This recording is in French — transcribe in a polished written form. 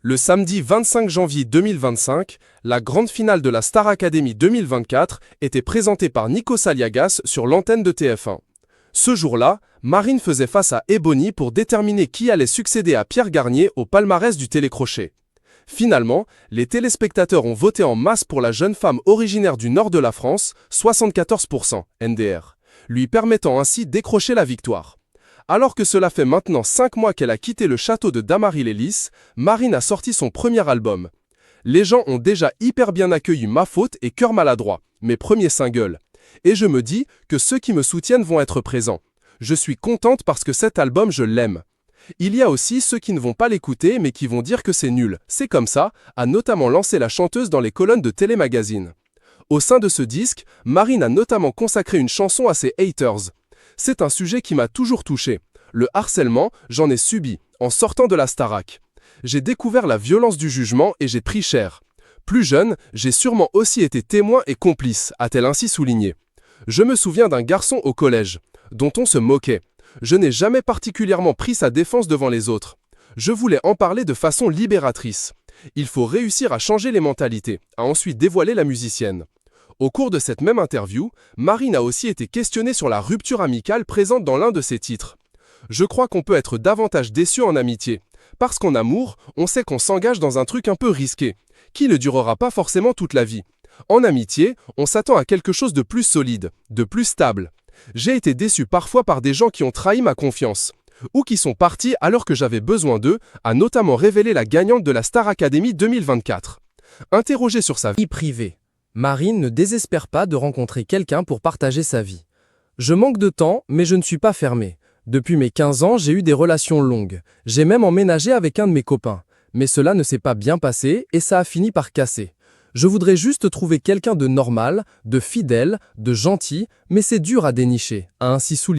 Le samedi 25 janvier 2025, la grande finale de la Star Academy 2024 était présentée par Nico Saliagas sur l'antenne de TF1. Ce jour-là, Marine faisait face à Ebony pour déterminer qui allait succéder à Pierre Garnier au palmarès du télécrochet. Finalement, les téléspectateurs ont voté en masse pour la jeune femme originaire du nord de la France, 74% NDR, lui permettant ainsi décrocher la victoire. Alors que cela fait maintenant 5 mois qu'elle a quitté le château de Damary-les-Lys, Marine a sorti son premier album. Les gens ont déjà hyper bien accueilli Ma Faute et Cœur maladroit, mes premiers singles. Et je me dis que ceux qui me soutiennent vont être présents. Je suis contente parce que cet album, je l'aime. Il y a aussi ceux qui ne vont pas l'écouter mais qui vont dire que c'est nul. C'est comme ça, a notamment lancé la chanteuse dans les colonnes de Télémagazine. Au sein de ce disque, Marine a notamment consacré une chanson à ses haters. C'est un sujet qui m'a toujours touché. Le harcèlement, j'en ai subi, en sortant de la Starac. J'ai découvert la violence du jugement et j'ai pris cher. Plus jeune, j'ai sûrement aussi été témoin et complice, a-t-elle ainsi souligné. Je me souviens d'un garçon au collège, dont on se moquait. Je n'ai jamais particulièrement pris sa défense devant les autres. Je voulais en parler de façon libératrice. Il faut réussir à changer les mentalités, a ensuite dévoilé la musicienne. Au cours de cette même interview, Marine a aussi été questionnée sur la rupture amicale présente dans l'un de ses titres. Je crois qu'on peut être davantage déçu en amitié. Parce qu'en amour, on sait qu'on s'engage dans un truc un peu risqué, qui ne durera pas forcément toute la vie. En amitié, on s'attend à quelque chose de plus solide, de plus stable. J'ai été déçu parfois par des gens qui ont trahi ma confiance, ou qui sont partis alors que j'avais besoin d'eux, a notamment révélé la gagnante de la Star Academy 2024. Interrogée sur sa vie privée, Marine ne désespère pas de rencontrer quelqu'un pour partager sa vie. Je manque de temps, mais je ne suis pas fermée. Depuis mes 15 ans, j'ai eu des relations longues. J'ai même emménagé avec un de mes copains. Mais cela ne s'est pas bien passé et ça a fini par casser. Je voudrais juste trouver quelqu'un de normal, de fidèle, de gentil, mais c'est dur à dénicher, a ainsi souligné.